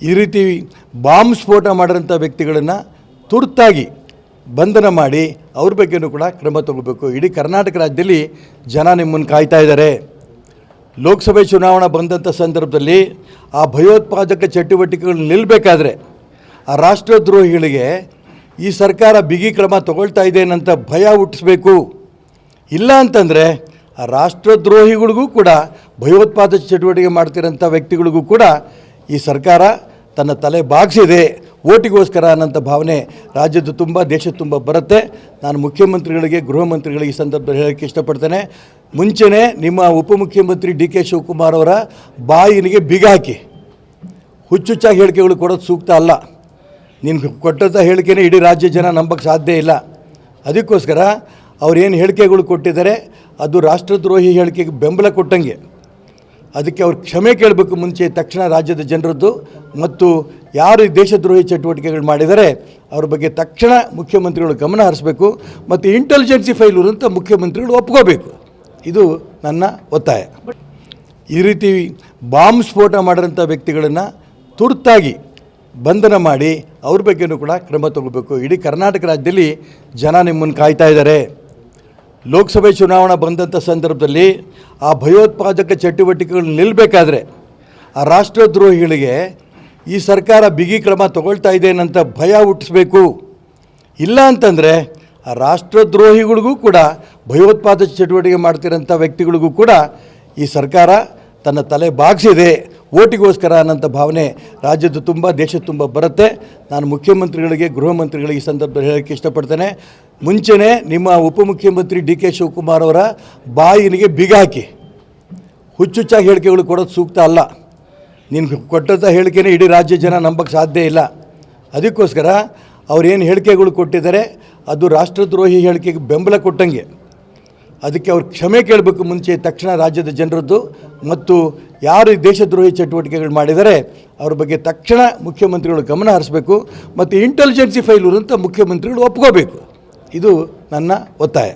ಈ ರೀತಿ ಬಾಂಬ್ ಸ್ಫೋಟ ಮಾಡಿರೋಂಥ ವ್ಯಕ್ತಿಗಳನ್ನು ತುರ್ತಾಗಿ ಬಂಧನ ಮಾಡಿ ಅವ್ರ ಬಗ್ಗೆಯೂ ಕೂಡ ಕ್ರಮ ತಗೋಬೇಕು. ಇಡೀ ಕರ್ನಾಟಕ ರಾಜ್ಯದಲ್ಲಿ ಜನ ನಿಮ್ಮನ್ನು ಕಾಯ್ತಾ ಇದ್ದಾರೆ. ಲೋಕಸಭೆ ಚುನಾವಣಾ ಬಂದಂಥ ಸಂದರ್ಭದಲ್ಲಿ ಆ ಭಯೋತ್ಪಾದಕ ಚಟುವಟಿಕೆಗಳು ನಿಲ್ಲಬೇಕಾದ್ರೆ ಆ ರಾಷ್ಟ್ರದ್ರೋಹಿಗಳಿಗೆ ಈ ಸರ್ಕಾರ ಬಿಗಿ ಕ್ರಮ ತಗೊಳ್ತಾ ಇದೆ ಅನ್ನಂಥ ಭಯ ಹುಟ್ಟಿಸ್ಬೇಕು. ಇಲ್ಲ ಅಂತಂದರೆ ಆ ರಾಷ್ಟ್ರದ್ರೋಹಿಗಳಿಗೂ ಕೂಡ ಭಯೋತ್ಪಾದಕ ಚಟುವಟಿಕೆ ಮಾಡ್ತಿರೋಂಥ ವ್ಯಕ್ತಿಗಳಿಗೂ ಕೂಡ ಈ ಸರ್ಕಾರ ತನ್ನ ತಲೆ ಬಾಗಿಸಿದೆ ಓಟಿಗೋಸ್ಕರ ಅನ್ನೋಂಥ ಭಾವನೆ ರಾಜ್ಯದ ತುಂಬ ದೇಶದ ತುಂಬ ಬರುತ್ತೆ. ನಾನು ಮುಖ್ಯಮಂತ್ರಿಗಳಿಗೆ ಗೃಹ ಮಂತ್ರಿಗಳಿಗೆ ಈ ಸಂದರ್ಭದಲ್ಲಿ ಹೇಳೋಕ್ಕೆ ಇಷ್ಟಪಡ್ತೇನೆ. ಮುಂಚೆನೇ ನಿಮ್ಮ ಉಪಮುಖ್ಯಮಂತ್ರಿ ಡಿ ಕೆ ಶಿವಕುಮಾರ್ ಅವರ ಬಾಯಿನಿಗೆ ಬಿಗ ಹಾಕಿ ಹುಚ್ಚುಚ್ಚಾಗಿ ಹೇಳಿಕೆಗಳು ಕೊಡೋದು ಸೂಕ್ತ ಅಲ್ಲ. ನೀನು ಕೊಟ್ಟಂಥ ಹೇಳಿಕೆನೇ ಇಡೀ ರಾಜ್ಯ ಜನ ನಂಬಕ್ಕೆ ಸಾಧ್ಯ ಇಲ್ಲ. ಅದಕ್ಕೋಸ್ಕರ ಅವ್ರೇನು ಹೇಳಿಕೆಗಳು ಕೊಟ್ಟಿದ್ದಾರೆ ಅದು ರಾಷ್ಟ್ರದ್ರೋಹಿ ಹೇಳಿಕೆಗೆ ಬೆಂಬಲ ಕೊಟ್ಟಂಗೆ. ಅದಕ್ಕೆ ಅವ್ರು ಕ್ಷಮೆ ಕೇಳಬೇಕು ಮುಂಚೆ ತಕ್ಷಣ ರಾಜ್ಯದ ಜನರದ್ದು. ಮತ್ತು ಯಾರು ಈ ದೇಶದ್ರೋಹಿ ಚಟುವಟಿಕೆಗಳು ಮಾಡಿದರೆ ಅವ್ರ ಬಗ್ಗೆ ತಕ್ಷಣ ಮುಖ್ಯಮಂತ್ರಿಗಳು ಗಮನ ಹರಿಸಬೇಕು ಮತ್ತು ಇಂಟೆಲಿಜೆನ್ಸಿ ಫೈಲು ಅಂತ ಮುಖ್ಯಮಂತ್ರಿಗಳು ಒಪ್ಕೋಬೇಕು. ಇದು ನನ್ನ ಒತ್ತಾಯ. ಈ ರೀತಿ ಬಾಂಬ್ ಸ್ಫೋಟ ಮಾಡಿರೋಂಥ ವ್ಯಕ್ತಿಗಳನ್ನು ತುರ್ತಾಗಿ ಬಂಧನ ಮಾಡಿ ಅವ್ರ ಬಗ್ಗೆಯೂ ಕೂಡ ಕ್ರಮ ತಗೋಬೇಕು. ಇಡೀ ಕರ್ನಾಟಕ ರಾಜ್ಯದಲ್ಲಿ ಜನ ನಿಮ್ಮನ್ನು ಕಾಯ್ತಾ ಇದ್ದಾರೆ. ಲೋಕಸಭೆ ಚುನಾವಣಾ ಬಂದಂಥ ಸಂದರ್ಭದಲ್ಲಿ ಆ ಭಯೋತ್ಪಾದಕ ಚಟುವಟಿಕೆಗಳು ನಿಲ್ಲಬೇಕಾದ್ರೆ ಆ ರಾಷ್ಟ್ರದ್ರೋಹಿಗಳಿಗೆ ಈ ಸರ್ಕಾರ ಬಿಗಿ ಕ್ರಮ ತಗೊಳ್ತಾ ಇದೆ ಅನ್ನೋಂಥ ಭಯ ಹುಟ್ಟಿಸ್ಬೇಕು. ಇಲ್ಲ ಅಂತಂದರೆ ಆ ರಾಷ್ಟ್ರದ್ರೋಹಿಗಳಿಗೂ ಕೂಡ ಭಯೋತ್ಪಾದಕ ಚಟುವಟಿಕೆ ಮಾಡ್ತಿರೋಂಥ ವ್ಯಕ್ತಿಗಳಿಗೂ ಕೂಡ ಈ ಸರ್ಕಾರ ತನ್ನ ತಲೆ ಬಾಗಿಸಿದೆ ಓಟಿಗೋಸ್ಕರ ಅನ್ನೋಂಥ ಭಾವನೆ ರಾಜ್ಯದ ತುಂಬ ದೇಶದ ತುಂಬ ಬರುತ್ತೆ. ನಾನು ಮುಖ್ಯಮಂತ್ರಿಗಳಿಗೆ ಗೃಹ ಮಂತ್ರಿಗಳಿಗೆ ಈ ಸಂದರ್ಭದಲ್ಲಿ ಹೇಳೋಕ್ಕೆ ಇಷ್ಟಪಡ್ತೇನೆ. ಮುಂಚೆನೇ ನಿಮ್ಮ ಉಪಮುಖ್ಯಮಂತ್ರಿ ಡಿ ಕೆ ಶಿವಕುಮಾರ್ ಅವರ ಬಾಯಿನಿಗೆ ಬಿಗ ಹಾಕಿ ಹುಚ್ಚುಚ್ಚಾಗಿ ಹೇಳಿಕೆಗಳು ಕೊಡೋದು ಸೂಕ್ತ ಅಲ್ಲ. ನೀನು ಕೊಟ್ಟಂಥ ಹೇಳಿಕೆನೇ ಇಡೀ ರಾಜ್ಯ ಜನ ನಂಬಕ್ಕೆ ಸಾಧ್ಯ ಇಲ್ಲ. ಅದಕ್ಕೋಸ್ಕರ ಅವ್ರೇನು ಹೇಳಿಕೆಗಳು ಕೊಟ್ಟಿದ್ದಾರೆ ಅದು ರಾಷ್ಟ್ರದ್ರೋಹಿ ಹೇಳಿಕೆಗೆ ಬೆಂಬಲ ಕೊಟ್ಟಂಗೆ. ಅದಕ್ಕೆ ಅವ್ರು ಕ್ಷಮೆ ಕೇಳಬೇಕು ಮುಂಚೆ ತಕ್ಷಣ ರಾಜ್ಯದ ಜನರದ್ದು. ಮತ್ತು ಯಾರು ಈ ದೇಶದ್ರೋಹಿ ಚಟುವಟಿಕೆಗಳು ಮಾಡಿದರೆ ಅವ್ರ ಬಗ್ಗೆ ತಕ್ಷಣ ಮುಖ್ಯಮಂತ್ರಿಗಳು ಗಮನ ಹರಿಸಬೇಕು ಮತ್ತು ಇಂಟೆಲಿಜೆನ್ಸಿ ಫೈಲು ಅಂತ ಮುಖ್ಯಮಂತ್ರಿಗಳು ಒಪ್ಕೋಬೇಕು. ಇದು ನನ್ನ ಒತ್ತಾಯ.